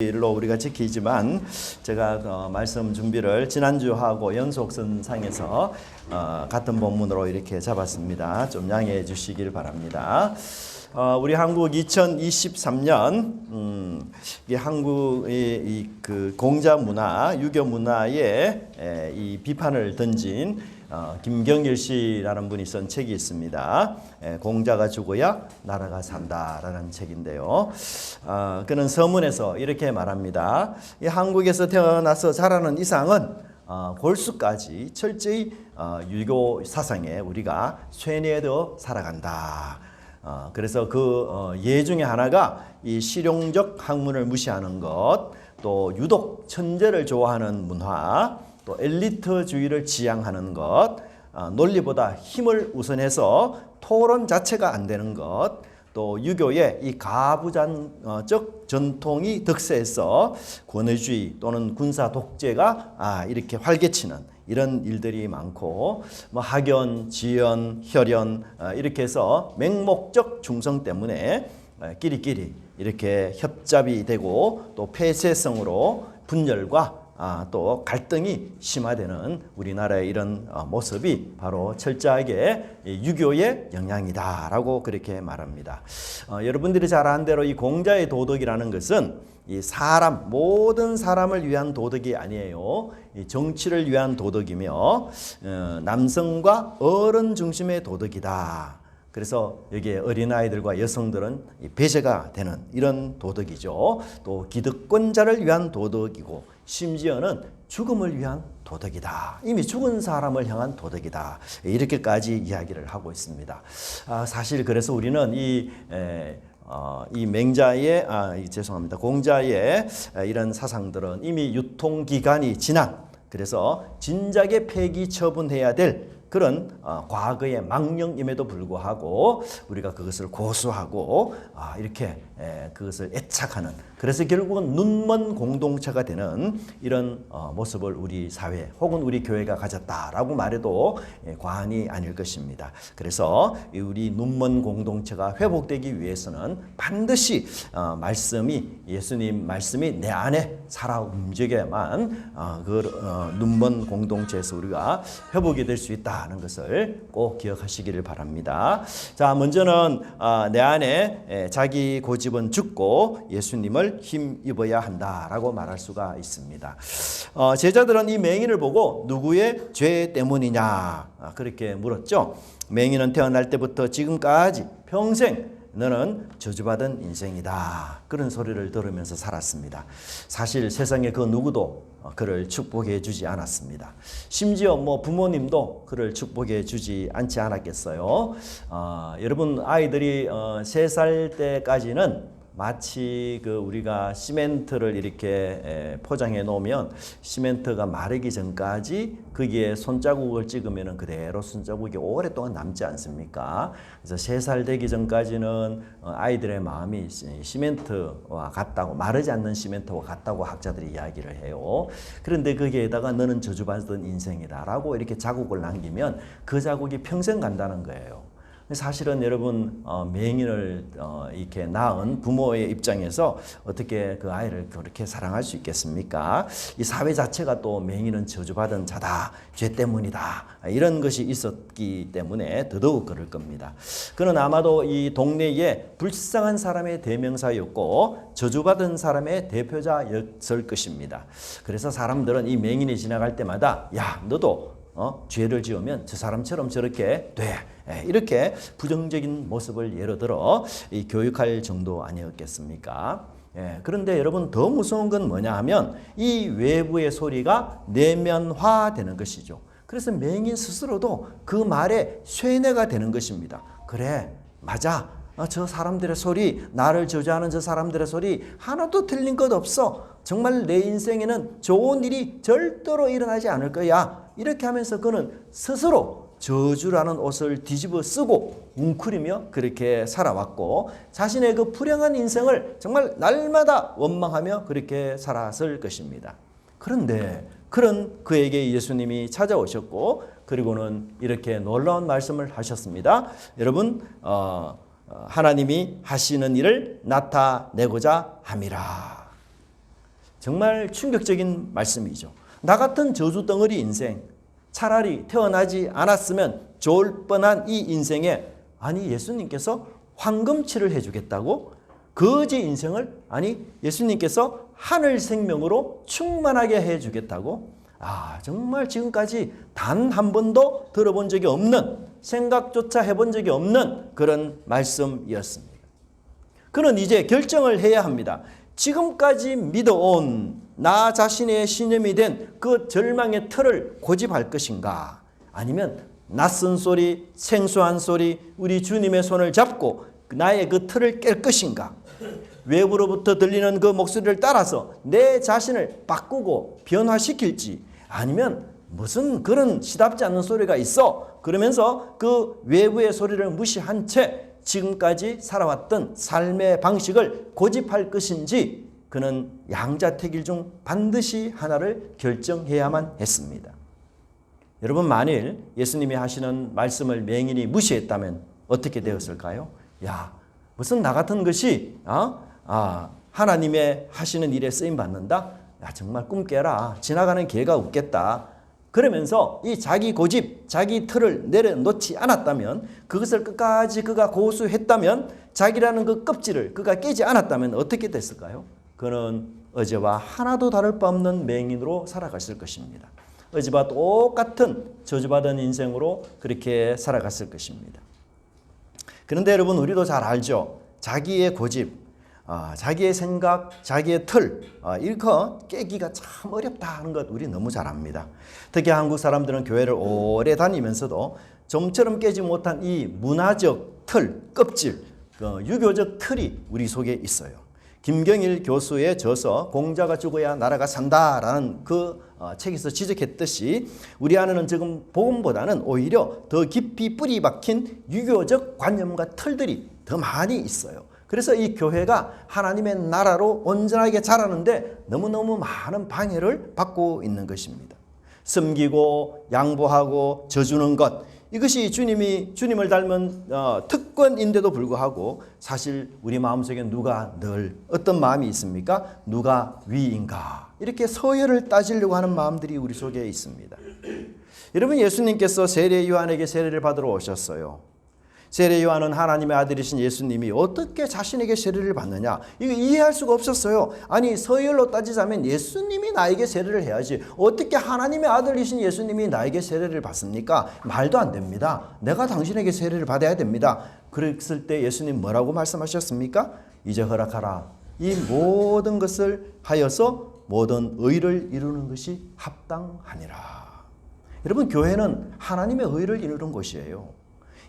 일로 우리가 지키지만 제가 말씀 준비를 지난주하고 연속선상에서 같은 본문으로 이렇게 잡았습니다. 좀 양해해 주시길 바랍니다. 우리 한국 2023년 이 한국의 그 공자 문화, 유교 문화에 이 비판을 던진 김경일 씨라는 분이 쓴 책이 있습니다. 공자가 죽어야 나라가 산다라는 책인데요. 그는 서문에서 이렇게 말합니다. 이 한국에서 태어나서 자라는 이상은 골수까지 철저히 유교 사상에 우리가 쇠뇌되어 살아간다. 그래서 그 예 중에 하나가 이 실용적 학문을 무시하는 것, 또 유독 천재를 좋아하는 문화, 또 엘리트주의를 지향하는 것, 논리보다 힘을 우선해서 토론 자체가 안 되는 것, 또 유교의 이 가부장적 전통이 득세해서 권위주의 또는 군사 독재가 이렇게 활개치는 이런 일들이 많고, 뭐 학연, 지연, 혈연 이렇게 해서 맹목적 충성 때문에 끼리끼리 이렇게 협잡이 되고 또 폐쇄성으로 분열과 또 갈등이 심화되는 우리나라의 이런 모습이 바로 철저하게 유교의 영향이다라고 그렇게 말합니다. 여러분들이 잘 아는 대로 이 공자의 도덕이라는 것은 이 사람, 모든 사람을 위한 도덕이 아니에요. 이 정치를 위한 도덕이며 남성과 어른 중심의 도덕이다. 그래서 여기에 어린아이들과 여성들은 배제가 되는 이런 도덕이죠. 또 기득권자를 위한 도덕이고 심지어는 죽음을 위한 도덕이다. 이미 죽은 사람을 향한 도덕이다. 이렇게까지 이야기를 하고 있습니다. 사실 그래서 우리는 이 맹자의 죄송합니다. 공자의 이런 사상들은 이미 유통기간이 지난, 그래서 진작에 폐기 처분해야 될 그런 과거의 망령임에도 불구하고 우리가 그것을 고수하고 이렇게 그것을 애착하는, 그래서 결국은 눈먼 공동체가 되는 이런 모습을 우리 사회 혹은 우리 교회가 가졌다라고 말해도 과언이 아닐 것입니다. 그래서 우리 눈먼 공동체가 회복되기 위해서는 반드시 예수님 말씀이 내 안에 살아 움직여야만 그 눈먼 공동체에서 우리가 회복이 될 수 있다는 것을 꼭 기억하시기를 바랍니다. 자, 먼저는 내 안에 자기 고집은 죽고 예수님을 힘입어야 한다라고 말할 수가 있습니다. 제자들은 이 맹인을 보고 누구의 죄 때문이냐 그렇게 물었죠. 맹인은 태어날 때부터 지금까지 평생 너는 저주받은 인생이다. 그런 소리를 들으면서 살았습니다. 사실 세상에 그 누구도 그를 축복해 주지 않았습니다. 심지어 뭐 부모님도 그를 축복해 주지 않지 않았겠어요. 여러분, 아이들이 3살 때까지는 마치 그 우리가 시멘트를 이렇게 포장해 놓으면 시멘트가 마르기 전까지 거기에 손자국을 찍으면 그대로 손자국이 오랫동안 남지 않습니까? 그래서 3살 되기 전까지는 아이들의 마음이 시멘트와 같다고, 마르지 않는 시멘트와 같다고 학자들이 이야기를 해요. 그런데 거기에다가 너는 저주받은 인생이다 라고 이렇게 자국을 남기면 그 자국이 평생 간다는 거예요. 사실은 여러분, 맹인을 이렇게 낳은 부모의 입장에서 어떻게 그 아이를 그렇게 사랑할 수 있겠습니까? 이 사회 자체가 또 맹인은 저주받은 자다, 죄 때문이다, 이런 것이 있었기 때문에 더더욱 그럴 겁니다. 그는 아마도 이 동네에 불쌍한 사람의 대명사였고 저주받은 사람의 대표자였을 것입니다. 그래서 사람들은 이 맹인이 지나갈 때마다 야, 너도 죄를 지으면 저 사람처럼 저렇게 돼, 이렇게 부정적인 모습을 예로 들어 교육할 정도 아니었겠습니까? 그런데 여러분, 더 무서운 건 뭐냐 하면 이 외부의 소리가 내면화되는 것이죠. 그래서 맹인 스스로도 그 말에 쇠뇌가 되는 것입니다. 그래, 맞아. 저 사람들의 소리, 나를 저주하는 저 사람들의 소리 하나도 틀린 것 없어. 정말 내 인생에는 좋은 일이 절대로 일어나지 않을 거야. 이렇게 하면서 그는 스스로 저주라는 옷을 뒤집어 쓰고 웅크리며 그렇게 살아왔고, 자신의 그 불행한 인생을 정말 날마다 원망하며 그렇게 살았을 것입니다. 그런데 그런 그에게 예수님이 찾아오셨고, 그리고는 이렇게 놀라운 말씀을 하셨습니다. 여러분, 하나님이 하시는 일을 나타내고자 함이라. 정말 충격적인 말씀이죠. 나 같은 저주 덩어리 인생, 차라리 태어나지 않았으면 좋을 뻔한 이 인생에 아니 예수님께서 황금칠을 해주겠다고? 거지 인생을 아니 예수님께서 하늘 생명으로 충만하게 해주겠다고? 정말 지금까지 단 한 번도 들어본 적이 없는, 생각조차 해본 적이 없는 그런 말씀이었습니다. 그는 이제 결정을 해야 합니다. 지금까지 믿어온 나 자신의 신념이 된 그 절망의 틀을 고집할 것인가? 아니면 낯선 소리, 생소한 소리, 우리 주님의 손을 잡고 나의 그 틀을 깰 것인가? 외부로부터 들리는 그 목소리를 따라서 내 자신을 바꾸고 변화시킬지, 아니면 무슨 그런 시답지 않는 소리가 있어 그러면서 그 외부의 소리를 무시한 채 지금까지 살아왔던 삶의 방식을 고집할 것인지, 그는 양자택일 중 반드시 하나를 결정해야만 했습니다. 여러분, 만일 예수님이 하시는 말씀을 맹인이 무시했다면 어떻게 되었을까요? 무슨 나 같은 것이 하나님의 하시는 일에 쓰임 받는다? 정말 꿈 깨라. 지나가는 개가 웃겠다. 그러면서 이 자기 고집, 자기 틀을 내려놓지 않았다면, 그것을 끝까지 그가 고수했다면, 자기라는 그 껍질을 그가 깨지 않았다면 어떻게 됐을까요? 그는 어제와 하나도 다를 바 없는 맹인으로 살아갔을 것입니다. 어제와 똑같은 저주받은 인생으로 그렇게 살아갔을 것입니다. 그런데 여러분, 우리도 잘 알죠. 자기의 고집, 자기의 생각, 자기의 틀, 이거 깨기가 참 어렵다 하는 것 우리 너무 잘 압니다. 특히 한국 사람들은 교회를 오래 다니면서도 좀처럼 깨지 못한 이 문화적 틀, 껍질, 유교적 틀이 우리 속에 있어요. 김경일 교수의 저서 공자가 죽어야 나라가 산다라는 그 책에서 지적했듯이 우리 안에는 지금 복음보다는 오히려 더 깊이 뿌리 박힌 유교적 관념과 틀들이 더 많이 있어요. 그래서 이 교회가 하나님의 나라로 온전하게 자라는데 너무너무 많은 방해를 받고 있는 것입니다. 섬기고 양보하고 져주는 것, 이것이 주님을 닮은 특권인데도 불구하고 사실 우리 마음속에 누가 늘 어떤 마음이 있습니까? 누가 위인가? 이렇게 서열을 따지려고 하는 마음들이 우리 속에 있습니다. 여러분, 예수님께서 세례 요한에게 세례를 받으러 오셨어요. 세례 요한은 하나님의 아들이신 예수님이 어떻게 자신에게 세례를 받느냐, 이거 이해할 수가 없었어요. 아니, 서열로 따지자면 예수님이 나에게 세례를 해야지 어떻게 하나님의 아들이신 예수님이 나에게 세례를 받습니까? 말도 안 됩니다. 내가 당신에게 세례를 받아야 됩니다. 그랬을 때 예수님 뭐라고 말씀하셨습니까? 이제 허락하라. 이 모든 것을 하여서 모든 의를 이루는 것이 합당하니라. 여러분, 교회는 하나님의 의를 이루는 곳이에요.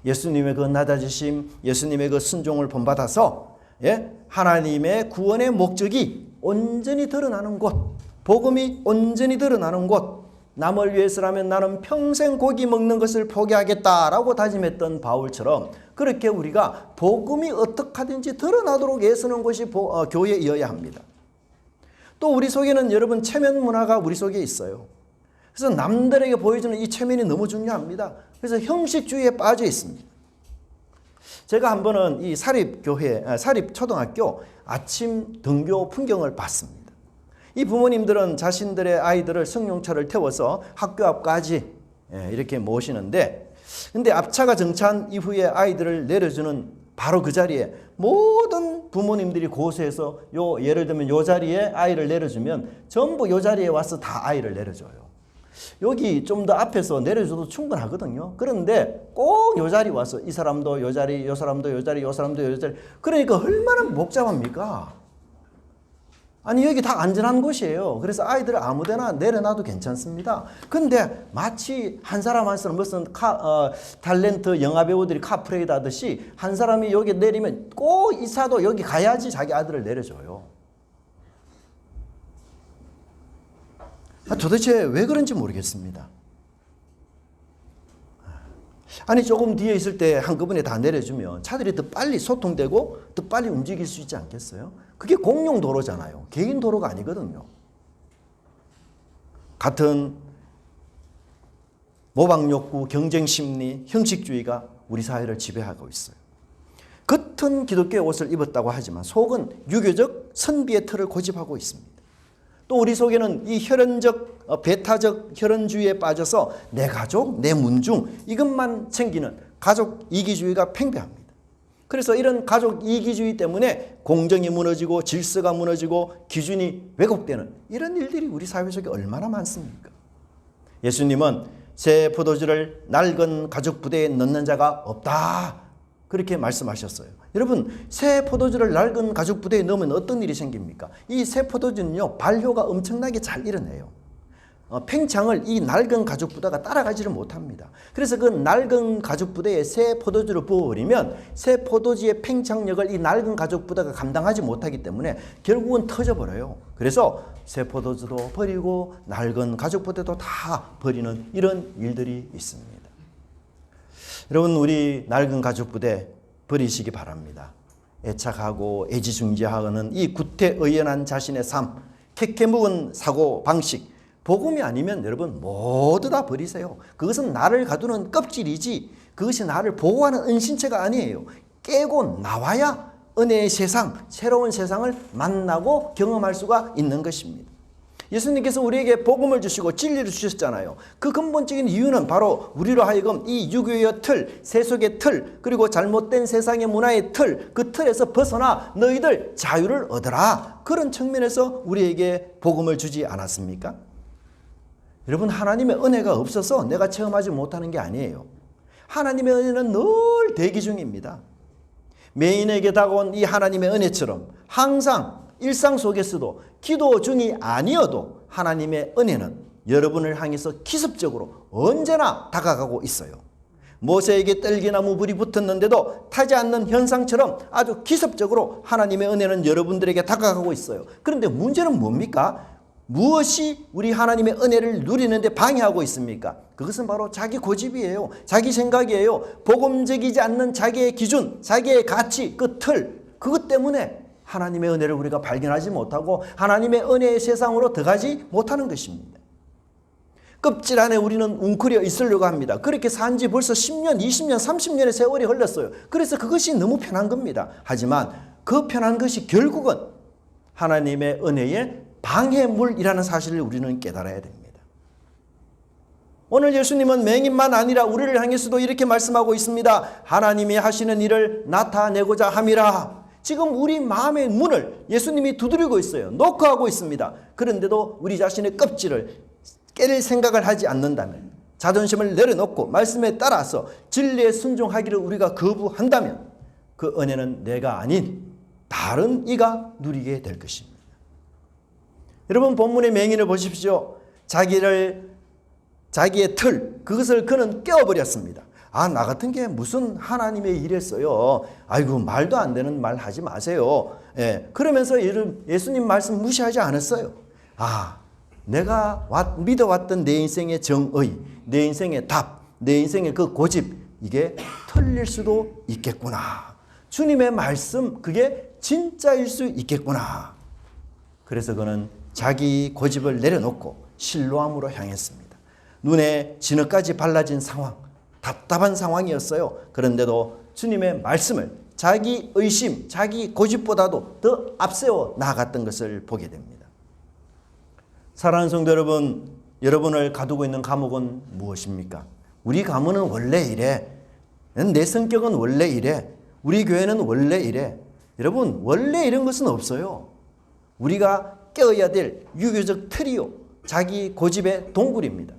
예수님의 그 낮아지심, 예수님의 그 순종을 본받아서 하나님의 구원의 목적이 온전히 드러나는 곳, 복음이 온전히 드러나는 곳, 남을 위해서라면 나는 평생 고기 먹는 것을 포기하겠다라고 다짐했던 바울처럼 그렇게 우리가 복음이 어떻게 하든지 드러나도록 애쓰는 것이 교회이어야 합니다. 또 우리 속에는 여러분 체면 문화가 우리 속에 있어요. 그래서 남들에게 보여주는 이 체면이 너무 중요합니다. 그래서 형식주의에 빠져 있습니다. 제가 한 번은 이 사립초등학교 아침 등교 풍경을 봤습니다. 이 부모님들은 자신들의 아이들을 승용차를 태워서 학교 앞까지 이렇게 모시는데, 근데 앞차가 정차한 이후에 아이들을 내려주는 바로 그 자리에 모든 부모님들이 고수해서 예를 들면 요 자리에 아이를 내려주면 전부 요 자리에 와서 다 아이를 내려줘요. 여기 좀 더 앞에서 내려줘도 충분하거든요. 그런데 꼭 요 자리 와서 이 사람도 요 자리, 요 사람도 요 자리, 요 사람도 요 자리. 그러니까 얼마나 복잡합니까? 아니, 여기 다 안전한 곳이에요. 그래서 아이들을 아무 데나 내려놔도 괜찮습니다. 근데 마치 한 사람 한 사람 무슨 탤런트 영화배우들이 카프레이드 하듯이 한 사람이 여기 내리면 꼭 이사도 여기 가야지 자기 아들을 내려줘요. 도대체 왜 그런지 모르겠습니다. 아니, 조금 뒤에 있을 때 한꺼번에 다 내려주면 차들이 더 빨리 소통되고 더 빨리 움직일 수 있지 않겠어요? 그게 공용 도로잖아요. 개인 도로가 아니거든요. 같은 모방 욕구, 경쟁 심리, 형식주의가 우리 사회를 지배하고 있어요. 겉은 기독교의 옷을 입었다고 하지만 속은 유교적 선비의 틀을 고집하고 있습니다. 또 우리 속에는 이 혈연적 배타적 혈연주의에 빠져서 내 가족, 내 문중 이것만 챙기는 가족 이기주의가 팽배합니다. 그래서 이런 가족 이기주의 때문에 공정이 무너지고 질서가 무너지고 기준이 왜곡되는 이런 일들이 우리 사회 속에 얼마나 많습니까? 예수님은 새 포도주를 낡은 가죽 부대에 넣는 자가 없다, 그렇게 말씀하셨어요. 여러분, 새 포도주를 낡은 가죽 부대에 넣으면 어떤 일이 생깁니까? 이 새 포도주는요, 발효가 엄청나게 잘 일어나요. 팽창을 이 낡은 가죽 부대가 따라가지를 못합니다. 그래서 그 낡은 가죽 부대에 새 포도주를 부어버리면 새 포도주의 팽창력을 이 낡은 가죽 부대가 감당하지 못하기 때문에 결국은 터져버려요. 그래서 새 포도주도 버리고 낡은 가죽 부대도 다 버리는 이런 일들이 있습니다. 여러분, 우리 낡은 가죽 부대 버리시기 바랍니다. 애착하고 애지중지하는 이 구태의연한 자신의 삶, 캐캐묵은 사고 방식, 복음이 아니면 여러분 모두 다 버리세요. 그것은 나를 가두는 껍질이지 그것이 나를 보호하는 은신체가 아니에요. 깨고 나와야 은혜의 세상, 새로운 세상을 만나고 경험할 수가 있는 것입니다. 예수님께서 우리에게 복음을 주시고 진리를 주셨잖아요. 그 근본적인 이유는 바로 우리로 하여금 이 유교의 틀, 세속의 틀, 그리고 잘못된 세상의 문화의 틀, 그 틀에서 벗어나 너희들 자유를 얻어라, 그런 측면에서 우리에게 복음을 주지 않았습니까? 여러분, 하나님의 은혜가 없어서 내가 체험하지 못하는 게 아니에요. 하나님의 은혜는 늘 대기 중입니다. 매인에게 다가온 이 하나님의 은혜처럼 항상 일상 속에서도 기도 중이 아니어도 하나님의 은혜는 여러분을 향해서 기습적으로 언제나 다가가고 있어요. 모세에게 떨기나무 불이 붙었는데도 타지 않는 현상처럼 아주 기습적으로 하나님의 은혜는 여러분들에게 다가가고 있어요. 그런데 문제는 뭡니까? 무엇이 우리 하나님의 은혜를 누리는데 방해하고 있습니까? 그것은 바로 자기 고집이에요. 자기 생각이에요. 복음적이지 않는 자기의 기준, 자기의 가치, 그 틀, 그것 때문에 하나님의 은혜를 우리가 발견하지 못하고 하나님의 은혜의 세상으로 들어가지 못하는 것입니다. 껍질 안에 우리는 웅크려 있으려고 합니다. 그렇게 산 지 벌써 10년, 20년, 30년의 세월이 흘렀어요. 그래서 그것이 너무 편한 겁니다. 하지만 그 편한 것이 결국은 하나님의 은혜의 방해물이라는 사실을 우리는 깨달아야 됩니다. 오늘 예수님은 맹인만 아니라 우리를 향해서도 이렇게 말씀하고 있습니다. 하나님이 하시는 일을 나타내고자 함이라. 지금 우리 마음의 문을 예수님이 두드리고 있어요. 노크하고 있습니다. 그런데도 우리 자신의 껍질을 깰 생각을 하지 않는다면, 자존심을 내려놓고 말씀에 따라서 진리에 순종하기를 우리가 거부한다면 그 은혜는 내가 아닌 다른 이가 누리게 될 것입니다. 여러분, 본문의 맹인을 보십시오. 자기의 틀, 그것을 그는 깨워버렸습니다. 나 같은 게 무슨 하나님의 일했어요. 아이고, 말도 안 되는 말 하지 마세요. 그러면서 예수님 말씀 무시하지 않았어요. 내가 믿어왔던 내 인생의 정의, 내 인생의 답, 내 인생의 그 고집, 이게 틀릴 수도 있겠구나. 주님의 말씀, 그게 진짜일 수 있겠구나. 그래서 그는 자기 고집을 내려놓고 실로암으로 향했습니다. 눈에 진흙까지 발라진 상황, 답답한 상황이었어요. 그런데도 주님의 말씀을 자기 의심, 자기 고집보다도 더 앞세워 나아갔던 것을 보게 됩니다. 사랑하는 성도 여러분, 여러분을 가두고 있는 감옥은 무엇입니까? 우리 가문은 원래 이래. 내 성격은 원래 이래. 우리 교회는 원래 이래. 여러분, 원래 이런 것은 없어요. 우리가 깨어야 될 유교적 틀이요, 자기 고집의 동굴입니다.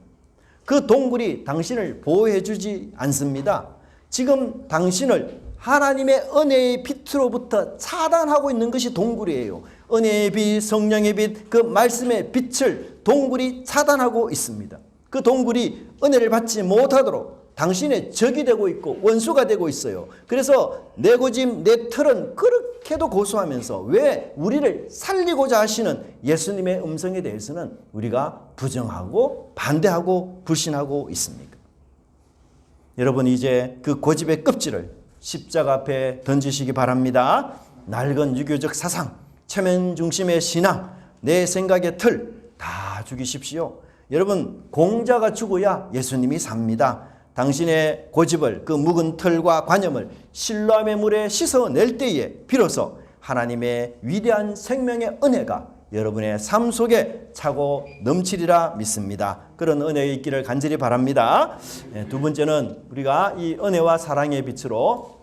그 동굴이 당신을 보호해주지 않습니다. 지금 당신을 하나님의 은혜의 빛으로부터 차단하고 있는 것이 동굴이에요. 은혜의 빛, 성령의 빛, 그 말씀의 빛을 동굴이 차단하고 있습니다. 그 동굴이 은혜를 받지 못하도록 당신의 적이 되고 있고 원수가 되고 있어요. 그래서 내 고집, 내 틀은 그렇게도 고수하면서 왜 우리를 살리고자 하시는 예수님의 음성에 대해서는 우리가 부정하고 반대하고 불신하고 있습니까? 여러분, 이제 그 고집의 껍질을 십자가 앞에 던지시기 바랍니다. 낡은 유교적 사상, 체면 중심의 신앙, 내 생각의 틀 다 죽이십시오. 여러분, 공자가 죽어야 예수님이 삽니다. 당신의 고집을, 그 묵은 틀과 관념을 실로암의 물에 씻어낼 때에 비로소 하나님의 위대한 생명의 은혜가 여러분의 삶 속에 차고 넘치리라 믿습니다. 그런 은혜의 있기를 간절히 바랍니다. 두 번째는 우리가 이 은혜와 사랑의 빛으로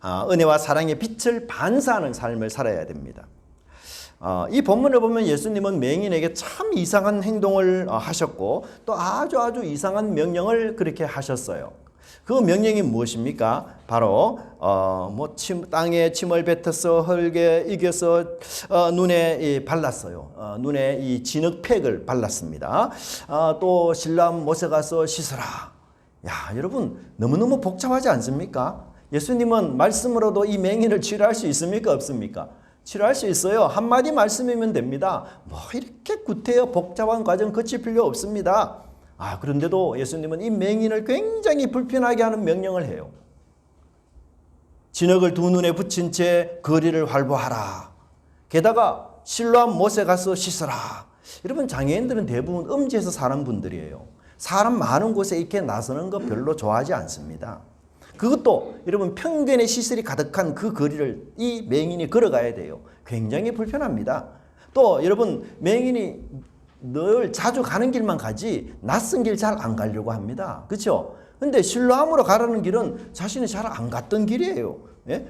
은혜와 사랑의 빛을 반사하는 삶을 살아야 됩니다. 이 본문을 보면 예수님은 맹인에게 참 이상한 행동을 하셨고 또 아주 이상한 명령을 그렇게 하셨어요. 그 명령이 무엇입니까? 바로 땅에 침을 뱉어서 흙에 이겨서 눈에 발랐어요. 눈에 이 진흙팩을 발랐습니다. 또 실로암 못에 가서 씻으라. 야, 여러분 너무너무 복잡하지 않습니까? 예수님은 말씀으로도 이 맹인을 치료할 수 있습니까? 없습니까? 치료할 수 있어요. 한마디 말씀이면 됩니다. 뭐 이렇게 구태여 복잡한 과정 거칠 필요 없습니다. 그런데도 예수님은 이 맹인을 굉장히 불편하게 하는 명령을 해요. 진흙을 두 눈에 붙인 채 거리를 활보하라. 게다가 실로암 못에 가서 씻으라. 여러분 장애인들은 대부분 음지에서 사는 분들이에요. 사람 많은 곳에 이렇게 나서는 거 별로 좋아하지 않습니다. 그것도 여러분 편견의 시설이 가득한 그 거리를 이 맹인이 걸어가야 돼요. 굉장히 불편합니다. 또 여러분 맹인이 늘 자주 가는 길만 가지 낯선 길 잘 안 가려고 합니다. 그렇죠? 근데 실로암으로 가라는 길은 자신이 잘 안 갔던 길이에요.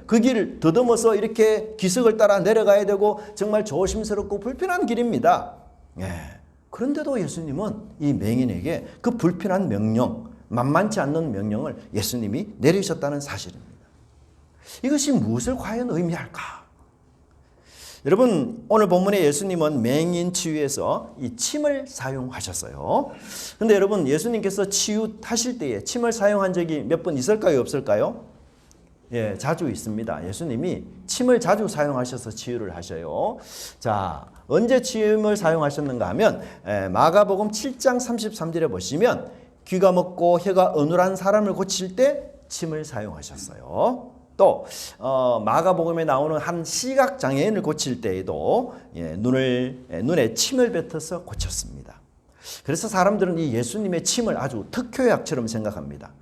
그 길을 더듬어서 이렇게 기슭을 따라 내려가야 되고 정말 조심스럽고 불편한 길입니다. 그런데도 예수님은 이 맹인에게 그 불편한 명령, 만만치 않는 명령을 예수님이 내리셨다는 사실입니다. 이것이 무엇을 과연 의미할까? 여러분 오늘 본문에 예수님은 맹인 치유에서 이 침을 사용하셨어요. 그런데 여러분 예수님께서 치유하실 때에 침을 사용한 적이 몇 번 있을까요? 없을까요? 자주 있습니다. 예수님이 침을 자주 사용하셔서 치유를 하셔요. 자, 언제 침을 사용하셨는가 하면 마가복음 7장 33절에 보시면 귀가 먹고 혀가 어눌한 사람을 고칠 때 침을 사용하셨어요. 또 마가복음에 나오는 한 시각장애인을 고칠 때에도 눈에 침을 뱉어서 고쳤습니다. 그래서 사람들은 이 예수님의 침을 아주 특효약처럼 생각합니다.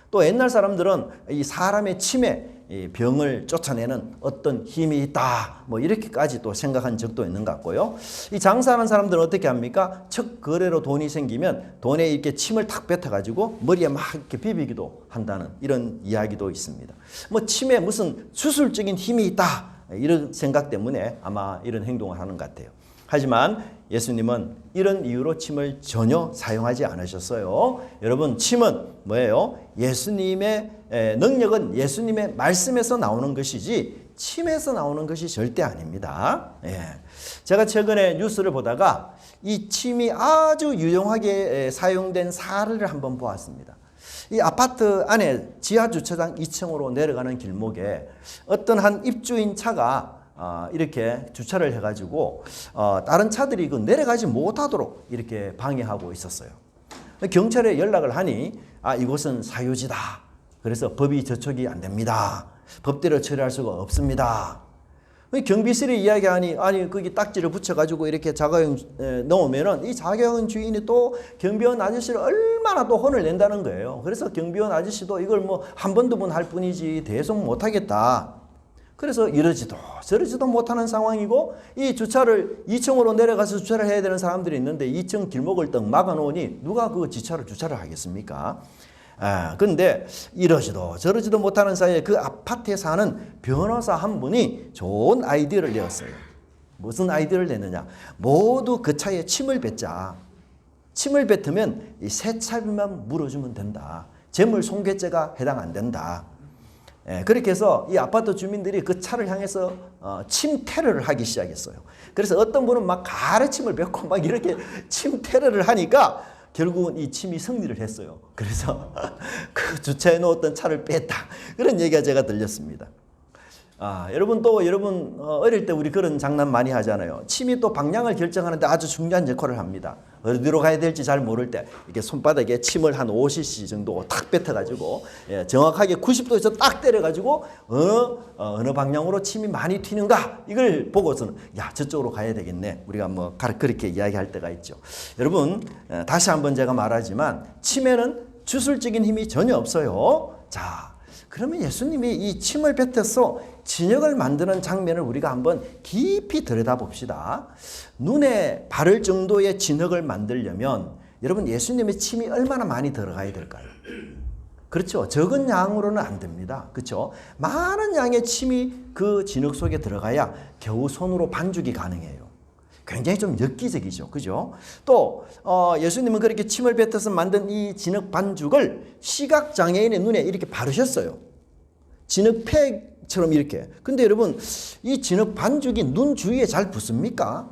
또 옛날 사람들은 이 사람의 침에 이 병을 쫓아내는 어떤 힘이 있다 뭐 이렇게까지 또 생각한 적도 있는 것 같고요. 이 장사하는 사람들은 어떻게 합니까? 첫 거래로 돈이 생기면 돈에 이렇게 침을 탁 뱉어가지고 머리에 막 이렇게 비비기도 한다는 이런 이야기도 있습니다. 뭐 침에 무슨 수술적인 힘이 있다 이런 생각 때문에 아마 이런 행동을 하는 것 같아요. 하지만 예수님은 이런 이유로 침을 전혀 사용하지 않으셨어요. 여러분 침은 뭐예요? 예수님의 능력은 예수님의 말씀에서 나오는 것이지 침에서 나오는 것이 절대 아닙니다. 제가 최근에 뉴스를 보다가 이 침이 아주 유용하게 사용된 사례를 한번 보았습니다. 이 아파트 안에 지하 주차장 2층으로 내려가는 길목에 어떤 한 입주인 차가 이렇게 주차를 해가지고 다른 차들이 그 내려가지 못하도록 이렇게 방해하고 있었어요. 경찰에 연락을 하니 이곳은 사유지다. 그래서 법이 저촉이 안 됩니다. 법대로 처리할 수가 없습니다. 경비실이 이야기하니 거기 딱지를 붙여가지고 이렇게 자가용 넣으면은 이 자가용 주인이 또 경비원 아저씨를 얼마나 또 혼을 낸다는 거예요. 그래서 경비원 아저씨도 이걸 뭐 한 번, 두 번 할 뿐이지 계속 못하겠다. 그래서 이러지도 저러지도 못하는 상황이고 이 주차를 2층으로 내려가서 주차를 해야 되는 사람들이 있는데 2층 길목을 떡 막아놓으니 누가 그 주차를 하겠습니까? 근데 이러지도 저러지도 못하는 사이에 그 아파트에 사는 변호사 한 분이 좋은 아이디어를 내었어요. 무슨 아이디어를 내느냐? 모두 그 차에 침을 뱉자. 침을 뱉으면 이 세차비만 물어주면 된다. 재물 손괴죄가 해당 안 된다. 그렇게 해서 이 아파트 주민들이 그 차를 향해서 침 테러를 하기 시작했어요. 그래서 어떤 분은 막 가래침을 뱉고 막 이렇게 침 테러를 하니까 결국은 이 침이 승리를 했어요. 그래서 그 주차해 놓았던 차를 뺐다. 그런 얘기가 제가 들렸습니다. 여러분 어릴 때 우리 그런 장난 많이 하잖아요. 침이 또 방향을 결정하는데 아주 중요한 역할을 합니다. 어디로 가야 될지 잘 모를 때 이렇게 손바닥에 침을 한 5cc 정도 탁 뱉어가지고 정확하게 90도에서 딱 때려가지고 어느 방향으로 침이 많이 튀는가 이걸 보고서는 야 저쪽으로 가야 되겠네. 우리가 뭐 그렇게 이야기할 때가 있죠. 여러분 다시 한번 제가 말하지만 침에는 주술적인 힘이 전혀 없어요. 자. 그러면 예수님이 이 침을 뱉어서 진흙을 만드는 장면을 우리가 한번 깊이 들여다봅시다. 눈에 바를 정도의 진흙을 만들려면 여러분 예수님의 침이 얼마나 많이 들어가야 될까요? 그렇죠. 적은 양으로는 안 됩니다. 그렇죠. 많은 양의 침이 그 진흙 속에 들어가야 겨우 손으로 반죽이 가능해요. 굉장히 좀 엽기적이죠. 그죠? 또 예수님은 그렇게 침을 뱉어서 만든 이 진흙 반죽을 시각장애인의 눈에 이렇게 바르셨어요. 진흙팩처럼 이렇게. 근데 여러분 이 진흙 반죽이 눈 주위에 잘 붙습니까?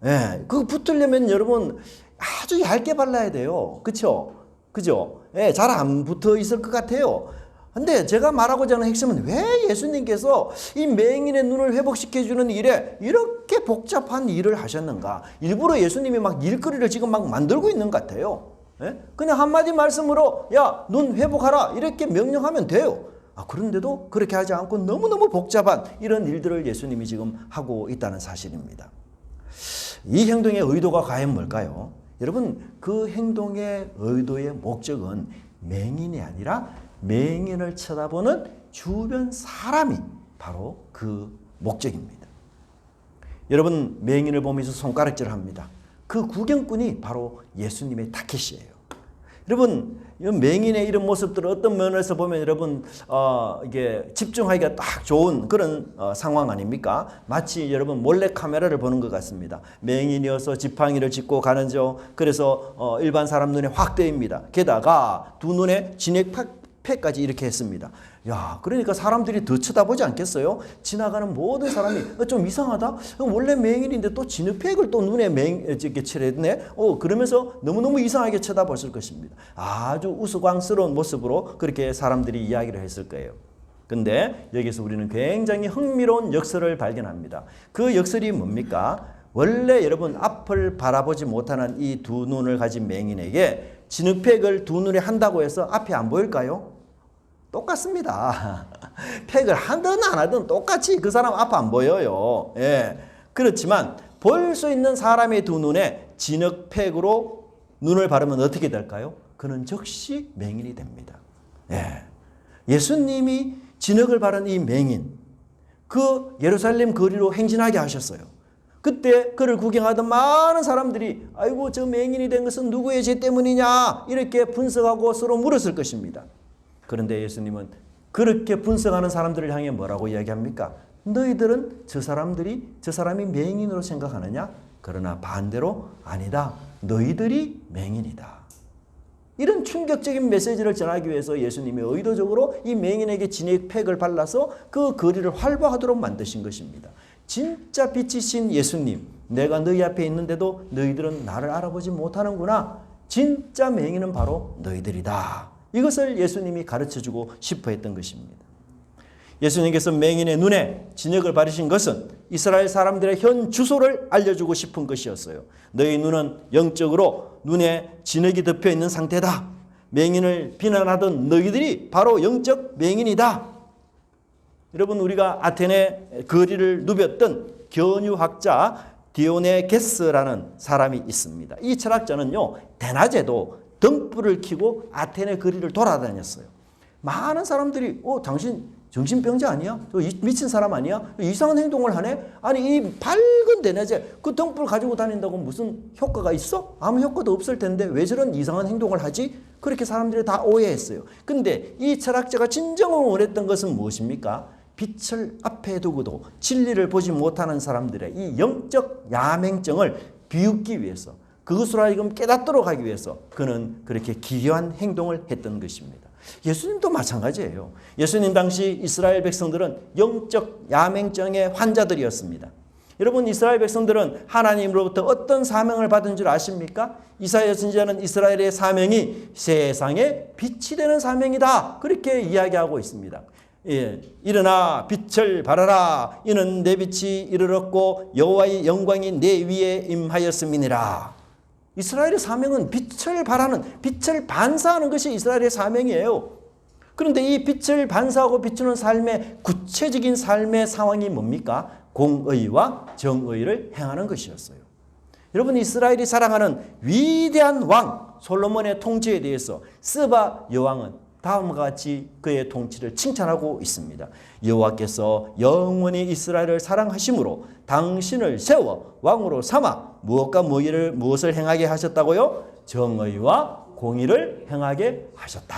예, 그거 붙으려면 여러분 아주 얇게 발라야 돼요. 그렇죠? 그죠? 예, 잘 안 붙어 있을 것 같아요. 근데 제가 말하고자 하는 핵심은 왜 예수님께서 이 맹인의 눈을 회복시켜주는 일에 이렇게 복잡한 일을 하셨는가? 일부러 예수님이 막 일거리를 지금 막 만들고 있는 것 같아요. 예? 그냥 한마디 말씀으로 야, 눈 회복하라 이렇게 명령하면 돼요. 그런데도 그렇게 하지 않고 너무너무 복잡한 이런 일들을 예수님이 지금 하고 있다는 사실입니다. 이 행동의 의도가 과연 뭘까요? 여러분 그 행동의 의도의 목적은 맹인이 아니라 맹인을 쳐다보는 주변 사람이 바로 그 목적입니다. 여러분 맹인을 보면서 손가락질을 합니다. 그 구경꾼이 바로 예수님의 타켓이에요. 여러분 맹인의 이런 모습들을 어떤 면에서 보면 여러분 이게 집중하기가 딱 좋은 그런 상황 아닙니까? 마치 여러분 몰래 카메라를 보는 것 같습니다. 맹인이어서 지팡이를 짚고 가는죠. 그래서 일반 사람 눈에 확 띄입니다. 게다가 두 눈에 진액팩까지 이렇게 했습니다. 야, 그러니까 사람들이 더 쳐다보지 않겠어요? 지나가는 모든 사람이 좀 이상하다? 원래 맹인인데 또 진흙팩을 또 눈에 이렇게 칠했네? 그러면서 너무너무 이상하게 쳐다봤을 것입니다. 아주 우스꽝스러운 모습으로 그렇게 사람들이 이야기를 했을 거예요. 근데 여기서 우리는 굉장히 흥미로운 역설을 발견합니다. 그 역설이 뭡니까? 원래 여러분 앞을 바라보지 못하는 이 두 눈을 가진 맹인에게 진흙팩을 두 눈에 한다고 해서 앞이 안 보일까요? 똑같습니다. 팩을 하든 안 하든 똑같이 그 사람 앞 안 보여요. 예. 그렇지만 볼 수 있는 사람의 두 눈에 진흙팩으로 눈을 바르면 어떻게 될까요? 그는 즉시 맹인이 됩니다. 예. 예수님이 진흙을 바른 이 맹인, 그 예루살렘 거리로 행진하게 하셨어요. 그때 그를 구경하던 많은 사람들이 아이고 저 맹인이 된 것은 누구의 죄 때문이냐 이렇게 분석하고 서로 물었을 것입니다. 그런데 예수님은 그렇게 분석하는 사람들을 향해 뭐라고 이야기합니까? 너희들은 저 사람이 맹인으로 생각하느냐? 그러나 반대로 아니다. 너희들이 맹인이다. 이런 충격적인 메시지를 전하기 위해서 예수님이 의도적으로 이 맹인에게 진액팩을 발라서 그 거리를 활보하도록 만드신 것입니다. 진짜 빛이신 예수님, 내가 너희 앞에 있는데도 너희들은 나를 알아보지 못하는구나. 진짜 맹인은 바로 너희들이다. 이것을 예수님이 가르쳐주고 싶어 했던 것입니다. 예수님께서 맹인의 눈에 진흙을 바르신 것은 이스라엘 사람들의 현 주소를 알려주고 싶은 것이었어요. 너희 눈은 영적으로 눈에 진흙이 덮여 있는 상태다. 맹인을 비난하던 너희들이 바로 영적 맹인이다. 여러분 우리가 아테네 거리를 누볐던 견유학자 디오네게스라는 사람이 있습니다. 이 철학자는요 대낮에도 등불을 켜고 아테네 거리를 돌아다녔어요. 많은 사람들이 당신 정신병자 아니야? 미친 사람 아니야? 이상한 행동을 하네? 아니 이 밝은 대낮에 그 등불 가지고 다닌다고 무슨 효과가 있어? 아무 효과도 없을 텐데 왜 저런 이상한 행동을 하지? 그렇게 사람들이 다 오해했어요. 근데 이 철학자가 진정으로 원했던 것은 무엇입니까? 빛을 앞에 두고도 진리를 보지 못하는 사람들의 이 영적 야맹증을 비웃기 위해서 그것으로 하여금 깨닫도록 하기 위해서 그는 그렇게 기이한 행동을 했던 것입니다. 예수님도 마찬가지예요. 예수님 당시 이스라엘 백성들은 영적 야맹증의 환자들이었습니다. 여러분 이스라엘 백성들은 하나님으로부터 어떤 사명을 받은 줄 아십니까? 이사야 선지자는 이스라엘의 사명이 세상에 빛이 되는 사명이다. 그렇게 이야기하고 있습니다. 예, 일어나 빛을 발하라. 이는 내 빛이 이르렀고 여호와의 영광이 내 위에 임하였음이니라. 이스라엘의 사명은 빛을 발하는, 빛을 반사하는 것이 이스라엘의 사명이에요. 그런데 이 빛을 반사하고 비추는 삶의 구체적인 삶의 상황이 뭡니까? 공의와 정의를 행하는 것이었어요. 여러분 이스라엘이 사랑하는 위대한 왕 솔로몬의 통치에 대해서 스바 여왕은 다음과 같이 그의 통치를 칭찬하고 있습니다. 여호와께서 영원히 이스라엘을 사랑하심으로 당신을 세워 왕으로 삼아 무엇과 무엇을 행하게 하셨다고요? 정의와 공의를 행하게 하셨다.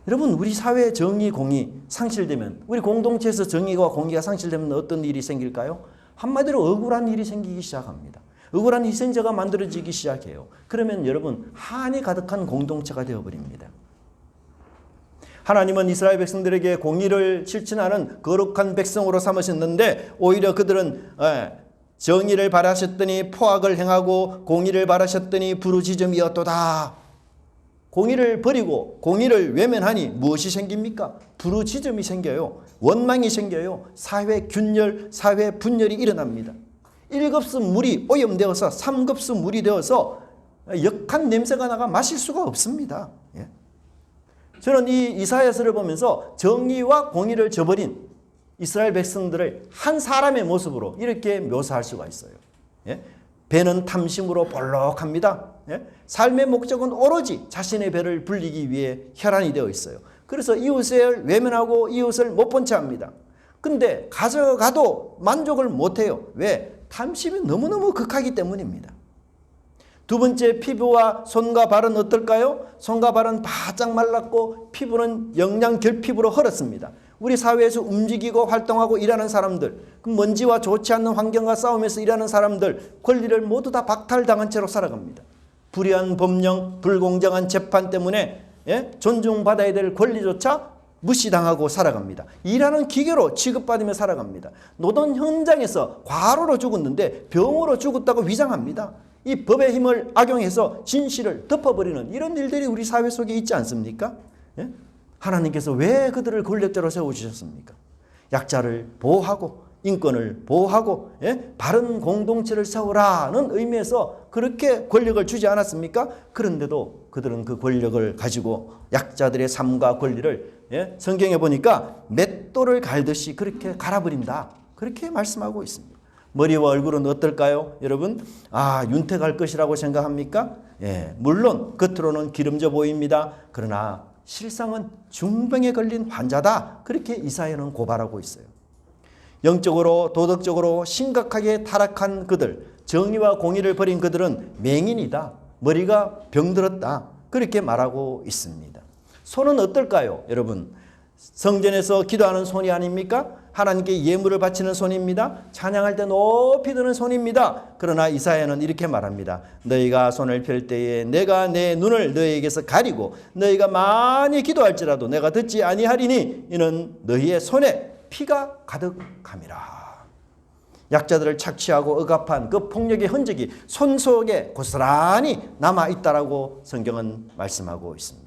여러분, 우리 사회의 정의, 공의 상실되면, 우리 공동체에서 정의와 공의가 상실되면 어떤 일이 생길까요? 한마디로 억울한 일이 생기기 시작합니다. 억울한 희생자가 만들어지기 시작해요. 그러면 여러분, 한이 가득한 공동체가 되어버립니다. 하나님은 이스라엘 백성들에게 공의를 실천하는 거룩한 백성으로 삼으셨는데 오히려 그들은 정의를 바라셨더니 포악을 행하고 공의를 바라셨더니 부르짖음이었도다. 공의를 버리고 공의를 외면하니 무엇이 생깁니까? 부르짖음이 생겨요. 원망이 생겨요. 사회 균열, 사회 분열이 일어납니다. 1급수 물이 오염되어서 3급수 물이 되어서 역한 냄새가 나가 마실 수가 없습니다. 예. 저는 이 이사야서를 보면서 정의와 공의를 저버린 이스라엘 백성들을 한 사람의 모습으로 이렇게 묘사할 수가 있어요. 예. 배는 탐심으로 볼록합니다. 예? 삶의 목적은 오로지 자신의 배를 불리기 위해 혈안이 되어 있어요. 그래서 이웃을 외면하고 이웃을 못 본 채 합니다. 근데 가져가도 만족을 못해요. 왜? 탐심이 너무너무 극하기 때문입니다. 두 번째, 피부와 손과 발은 어떨까요? 손과 발은 바짝 말랐고 피부는 영양 결피부로 헐었습니다. 우리 사회에서 움직이고 활동하고 일하는 사람들, 먼지와 좋지 않는 환경과 싸우면서 일하는 사람들, 권리를 모두 다 박탈당한 채로 살아갑니다. 불의한 법령, 불공정한 재판 때문에 존중받아야 될 권리조차 무시당하고 살아갑니다. 일하는 기계로 취급받으며 살아갑니다. 노동 현장에서 과로로 죽었는데 병으로 죽었다고 위장합니다. 이 법의 힘을 악용해서 진실을 덮어버리는 이런 일들이 우리 사회 속에 있지 않습니까? 예? 하나님께서 왜 그들을 권력자로 세워주셨습니까? 약자를 보호하고 인권을 보호하고 바른 공동체를 세우라는 의미에서 그렇게 권력을 주지 않았습니까? 그런데도 그들은 그 권력을 가지고 약자들의 삶과 권리를 성경에 보니까 맷돌을 갈듯이 그렇게 갈아버린다. 그렇게 말씀하고 있습니다. 머리와 얼굴은 어떨까요? 여러분, 윤택할 것이라고 생각합니까? 물론 겉으로는 기름져 보입니다. 그러나 실상은 중병에 걸린 환자다. 그렇게 이사야는 고발하고 있어요. 영적으로 도덕적으로 심각하게 타락한 그들, 정의와 공의를 버린 그들은 맹인이다. 머리가 병들었다. 그렇게 말하고 있습니다. 손은 어떨까요? 여러분, 성전에서 기도하는 손이 아닙니까? 하나님께 예물을 바치는 손입니다. 찬양할 때 높이 드는 손입니다. 그러나 이사야는 이렇게 말합니다. 너희가 손을 펼 때에 내가 내 눈을 너희에게서 가리고 너희가 많이 기도할지라도 내가 듣지 아니하리니 이는 너희의 손에 피가 가득함이라. 약자들을 착취하고 억압한 그 폭력의 흔적이 손 속에 고스란히 남아있다라고 성경은 말씀하고 있습니다.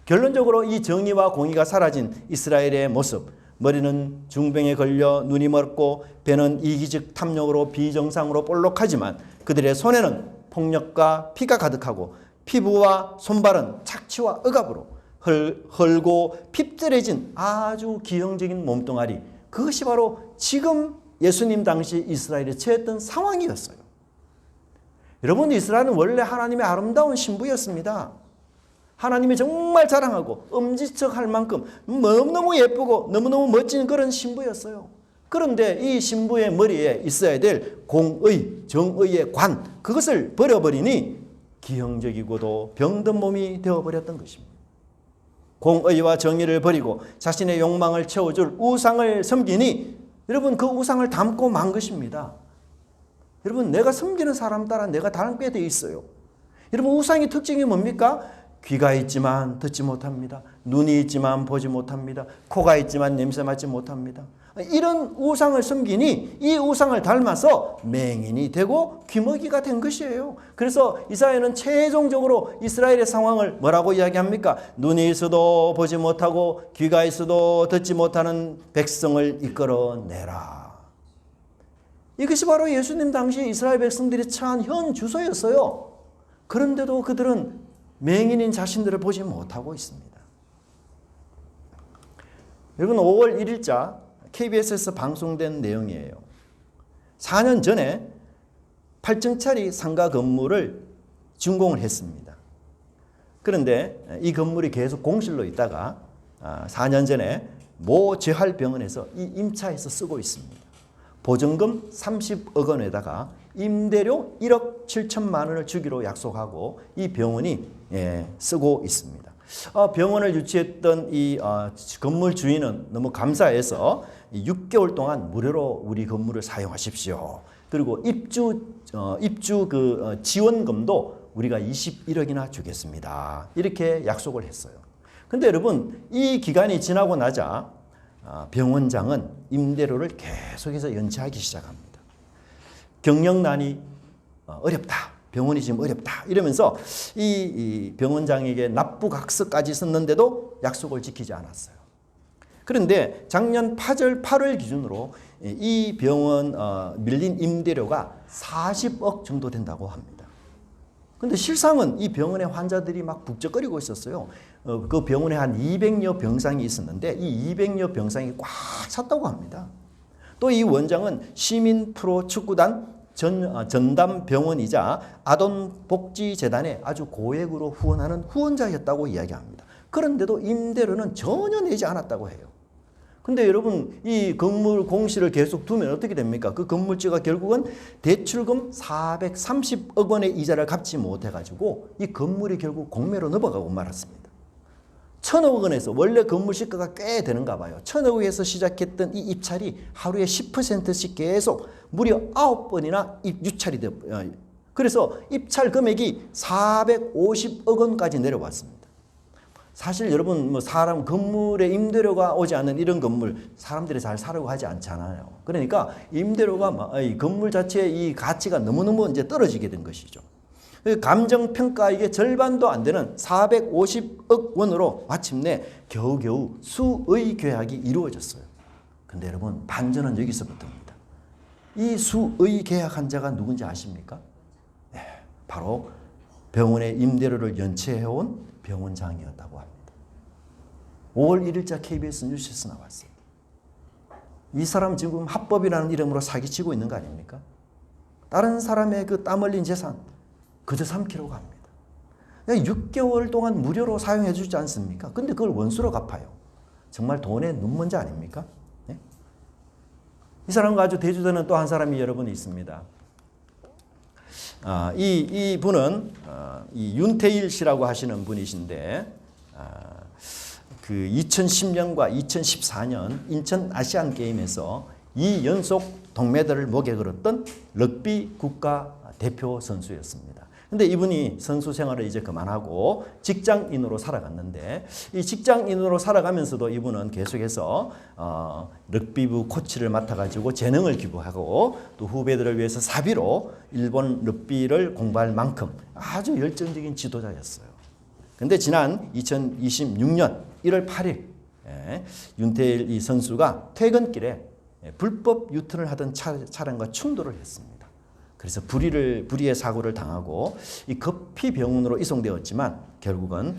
결론적으로 이 정의와 공의가 사라진 이스라엘의 모습, 머리는 중병에 걸려 눈이 멀고 배는 이기적 탐욕으로 비정상으로 볼록하지만 그들의 손에는 폭력과 피가 가득하고 피부와 손발은 착취와 억압으로 헐고 핍절해진 아주 기형적인 몸뚱아리, 그것이 바로 지금 예수님 당시 이스라엘이 처했던 상황이었어요. 여러분, 이스라엘은 원래 하나님의 아름다운 신부였습니다. 하나님이 정말 자랑하고 엄지척할 만큼 너무너무 예쁘고 너무너무 멋진 그런 신부였어요. 그런데 이 신부의 머리에 있어야 될 공의, 정의의 관, 그것을 버려버리니 기형적이고도 병든 몸이 되어버렸던 것입니다. 공의와 정의를 버리고 자신의 욕망을 채워줄 우상을 섬기니 여러분, 그 우상을 담고 만 것입니다. 여러분, 내가 섬기는 사람 따라 내가 다른 꽤 되어 있어요. 여러분, 우상의 특징이 뭡니까? 귀가 있지만 듣지 못합니다. 눈이 있지만 보지 못합니다. 코가 있지만 냄새 맡지 못합니다. 이런 우상을 섬기니 이 우상을 닮아서 맹인이 되고 귀머기가 된 것이에요. 그래서 이사야는 최종적으로 이스라엘의 상황을 뭐라고 이야기합니까? 눈이 있어도 보지 못하고 귀가 있어도 듣지 못하는 백성을 이끌어내라. 이것이 바로 예수님 당시 이스라엘 백성들이 처한 현 주소였어요. 그런데도 그들은 맹인인 자신들을 보지 못하고 있습니다. 여러분, 5월 1일자 KBS에서 방송된 내용이에요. 4년 전에 8층짜리 상가 건물을 준공을 했습니다. 그런데 이 건물이 계속 공실로 있다가 4년 전에 모 재활병원에서 이 임차해서 쓰고 있습니다. 보증금 30억 원에다가 임대료 1억 7천만 원을 주기로 약속하고 이 병원이 쓰고 있습니다. 병원을 유치했던 이 건물 주인은 너무 감사해서 6개월 동안 무료로 우리 건물을 사용하십시오. 그리고 입주 지원금도 우리가 21억이나 주겠습니다. 이렇게 약속을 했어요. 근데 여러분, 이 기간이 지나고 나자 병원장은 임대료를 계속해서 연체하기 시작합니다. 경영난이 어렵다. 병원이 지금 어렵다. 이러면서 이 병원장에게 납부각서까지 썼는데도 약속을 지키지 않았어요. 그런데 작년 8월 기준으로 이 병원 밀린 임대료가 40억 정도 된다고 합니다. 근데 실상은 이 병원의 환자들이 막 북적거리고 있었어요. 그 병원에 한 200여 병상이 있었는데 이 200여 병상이 꽉 찼다고 합니다. 또 이 원장은 시민 프로 축구단 전담병원이자 아동복지재단에 아주 고액으로 후원하는 후원자였다고 이야기합니다. 그런데도 임대료는 전혀 내지 않았다고 해요. 근데 여러분, 이 건물 공실을 계속 두면 어떻게 됩니까? 그 건물주가 결국은 대출금 430억 원의 이자를 갚지 못해가지고 이 건물이 결국 공매로 넘어가고 말았습니다. 1,000억 원에서 원래 건물 시가가 꽤 되는가 봐요. 1,000억 원에서 시작했던 이 입찰이 하루에 10%씩 계속 무려 9번이나 유찰이 되어 그래서 입찰 금액이 450억 원까지 내려왔습니다. 사실 여러분, 사람 건물에 임대료가 오지 않는 이런 건물 사람들이 잘 사려고 하지 않잖아요. 그러니까 임대료가 건물 자체의 이 가치가 너무너무 이제 떨어지게 된 것이죠. 감정평가액의 절반도 안 되는 450억 원으로 마침내 겨우겨우 수의 계약이 이루어졌어요. 근데 여러분, 반전은 여기서부터입니다. 이 수의 계약한 자가 누군지 아십니까? 네, 바로 병원의 임대료를 연체해온 병원장이었다고 합니다. 5월 1일자 KBS 뉴스에서 나왔어요. 이 사람 지금 합법이라는 이름으로 사기치고 있는 거 아닙니까? 다른 사람의 그 땀 흘린 재산 그저 삼키려고 합니다. 6개월 동안 무료로 사용해 주지 않습니까? 근데 그걸 원수로 갚아요. 정말 돈의 눈먼지 아닙니까? 네? 이 사람과 아주 대조되는 또 한 사람이 여러분이 있습니다. 이 분은 이 윤태일 씨라고 하시는 분이신데 그 2010년과 2014년 인천 아시안 게임에서 2연속 동메달을 목에 걸었던 럭비 국가 대표 선수였습니다. 근데 이분이 선수 생활을 이제 그만하고 직장인으로 살아갔는데 이 직장인으로 살아가면서도 이분은 계속해서 럭비부 코치를 맡아가지고 재능을 기부하고 또 후배들을 위해서 사비로 일본 럭비를 공부할 만큼 아주 열정적인 지도자였어요. 근데 지난 2026년 1월 8일 윤태일 이 선수가 퇴근길에 불법 유턴을 하던 차량과 충돌을 했습니다. 그래서 불의의 사고를 당하고 이 급히 병원으로 이송되었지만 결국은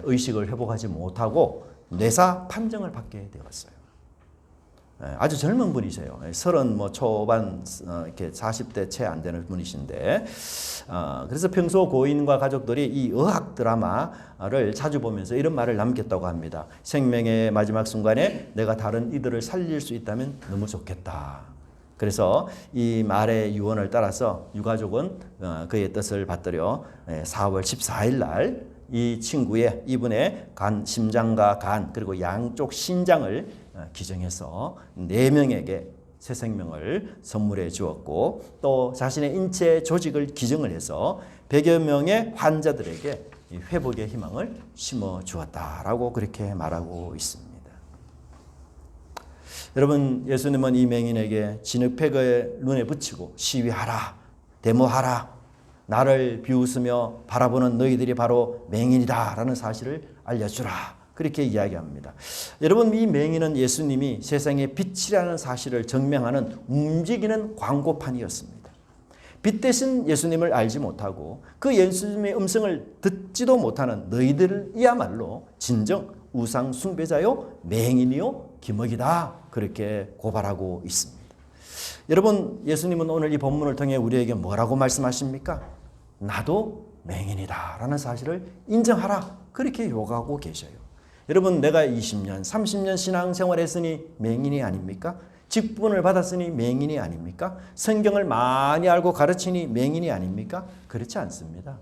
의식을 회복하지 못하고 뇌사 판정을 받게 되었어요. 아주 젊은 분이세요. 30 초반 이렇게 40대 채 안 되는 분이신데 그래서 평소 고인과 가족들이 이 의학 드라마를 자주 보면서 이런 말을 남겼다고 합니다. 생명의 마지막 순간에 내가 다른 이들을 살릴 수 있다면 너무 좋겠다. 그래서 이 말의 유언을 따라서 유가족은 그의 뜻을 받들여 4월 14일 날 이 친구의 이분의 심장과 간 그리고 양쪽 신장을 기증해서 4명에게 새 생명을 선물해 주었고 또 자신의 인체 조직을 기증을 해서 100여 명의 환자들에게 회복의 희망을 심어 주었다라고 그렇게 말하고 있습니다. 여러분, 예수님은 이 맹인에게 진흙팩을 눈에 붙이고 시위하라, 데모하라, 나를 비웃으며 바라보는 너희들이 바로 맹인이다 라는 사실을 알려주라 그렇게 이야기합니다. 여러분, 이 맹인은 예수님이 세상의 빛이라는 사실을 증명하는 움직이는 광고판이었습니다. 빛 대신 예수님을 알지 못하고 그 예수님의 음성을 듣지도 못하는 너희들이야말로 진정 우상 숭배자요 맹인이요 기먹이다 그렇게 고발하고 있습니다. 여러분, 예수님은 오늘 이 본문을 통해 우리에게 뭐라고 말씀하십니까? 나도 맹인이다라는 사실을 인정하라. 그렇게 요구하고 계셔요. 여러분, 내가 20년, 30년 신앙생활했으니 맹인이 아닙니까? 직분을 받았으니 맹인이 아닙니까? 성경을 많이 알고 가르치니 맹인이 아닙니까? 그렇지 않습니다.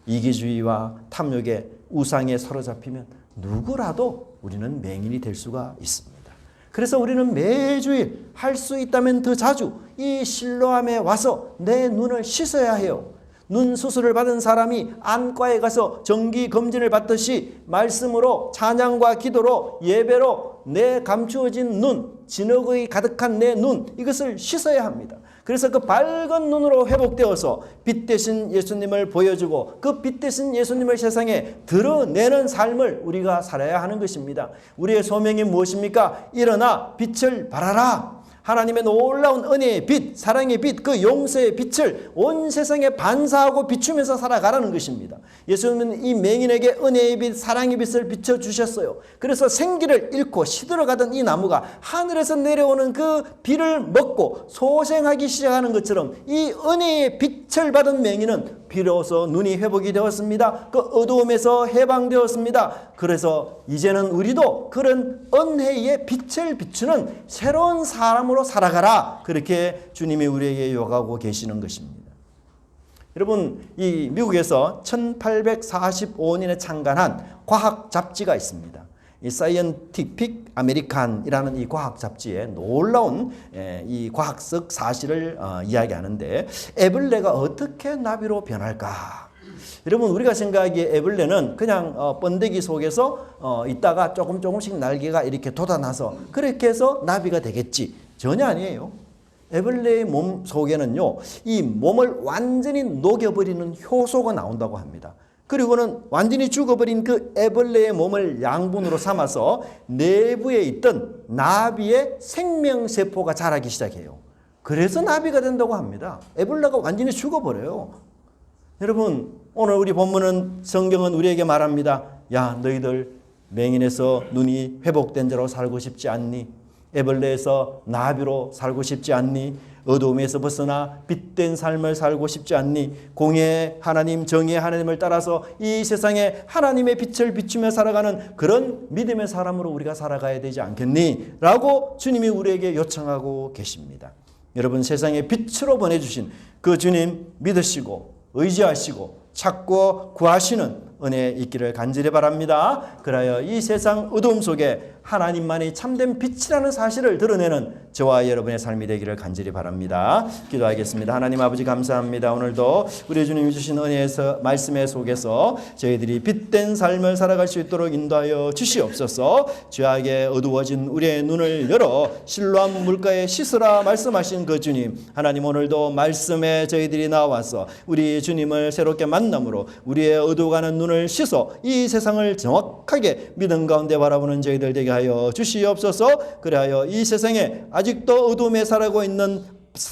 이기주의와 탐욕의 우상에 사로잡히면 누구라도 우리는 맹인이 될 수가 있습니다. 그래서 우리는 매주일 할 수 있다면 더 자주 이 실로암에 와서 내 눈을 씻어야 해요. 눈 수술을 받은 사람이 안과에 가서 정기 검진을 받듯이 말씀으로 찬양과 기도로 예배로 내 감추어진 눈, 진흙이 가득한 내 눈, 이것을 씻어야 합니다. 그래서 그 밝은 눈으로 회복되어서 빛 대신 예수님을 보여주고 그 빛 대신 예수님을 세상에 드러내는 삶을 우리가 살아야 하는 것입니다. 우리의 소명이 무엇입니까? 일어나 빛을 발하라. 하나님의 놀라운 은혜의 빛, 사랑의 빛, 그 용서의 빛을 온 세상에 반사하고 비추면서 살아가라는 것입니다. 예수님은 이 맹인에게 은혜의 빛, 사랑의 빛을 비춰주셨어요. 그래서 생기를 잃고 시들어가던 이 나무가 하늘에서 내려오는 그 비를 먹고 소생하기 시작하는 것처럼 이 은혜의 빛을 받은 맹인은 비로소 눈이 회복이 되었습니다. 그 어두움에서 해방되었습니다. 그래서 이제는 우리도 그런 은혜의 빛을 비추는 새로운 사람으로 살아가라. 그렇게 주님이 우리에게 요구하고 계시는 것입니다. 여러분, 이 미국에서 1845년에 창간한 과학 잡지가 있습니다. 이 사이언티픽 아메리칸이라는 이 과학 잡지에 놀라운 이 과학적 사실을 이야기하는데, 애벌레가 어떻게 나비로 변할까? 여러분, 우리가 생각하기에 애벌레는 그냥 번데기 속에서 있다가 조금씩 날개가 이렇게 돋아나서 그렇게 해서 나비가 되겠지. 전혀 아니에요. 애벌레의 몸 속에는요, 이 몸을 완전히 녹여버리는 효소가 나온다고 합니다. 그리고는 완전히 죽어버린 그 애벌레의 몸을 양분으로 삼아서 내부에 있던 나비의 생명세포가 자라기 시작해요. 그래서 나비가 된다고 합니다. 애벌레가 완전히 죽어버려요. 여러분, 오늘 우리 본문은, 성경은 우리에게 말합니다. 야, 너희들 맹인에서 눈이 회복된 자로 살고 싶지 않니? 애벌레에서 나비로 살고 싶지 않니? 어두움에서 벗어나 빛된 삶을 살고 싶지 않니? 공의의 하나님, 정의의 하나님을 따라서 이 세상에 하나님의 빛을 비추며 살아가는 그런 믿음의 사람으로 우리가 살아가야 되지 않겠니? 라고 주님이 우리에게 요청하고 계십니다. 여러분, 세상에 빛으로 보내주신 그 주님 믿으시고 의지하시고 찾고 구하시는 은혜 있기를 간절히 바랍니다. 그리하여 이 세상 어두움 속에 하나님만이 참된 빛이라는 사실을 드러내는 저와 여러분의 삶이 되기를 간절히 바랍니다. 기도하겠습니다. 하나님 아버지, 감사합니다. 오늘도 우리 주님이 주신 은혜에서, 말씀의 속에서 저희들이 빛된 삶을 살아갈 수 있도록 인도하여 주시옵소서. 죄악에 어두워진 우리의 눈을 열어 실로암 물가에 씻으라 말씀하신 그 주님, 하나님 오늘도 말씀에 저희들이 나와서 우리 주님을 새롭게 만남으로 우리의 어두워가는 눈을 씻어 이 세상을 정확하게 믿음 가운데 바라보는 저희들 되게 하여 주시옵소서. 그리하여 이 세상에 아직도 어둠에 살아가고 있는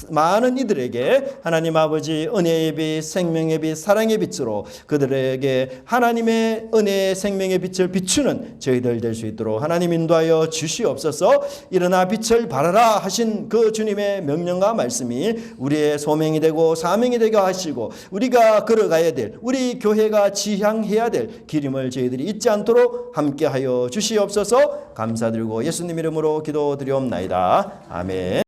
많은 이들에게 하나님 아버지 은혜의 빛, 생명의 빛, 사랑의 빛으로 그들에게 하나님의 은혜의 생명의 빛을 비추는 저희들 될 수 있도록 하나님 인도하여 주시옵소서. 일어나 빛을 발하라 하신 그 주님의 명령과 말씀이 우리의 소명이 되고 사명이 되게 하시고 우리가 걸어가야 될, 우리 교회가 지향해야 될 길임을 저희들이 잊지 않도록 함께하여 주시옵소서. 감사드리고 예수님 이름으로 기도드리옵나이다. 아멘.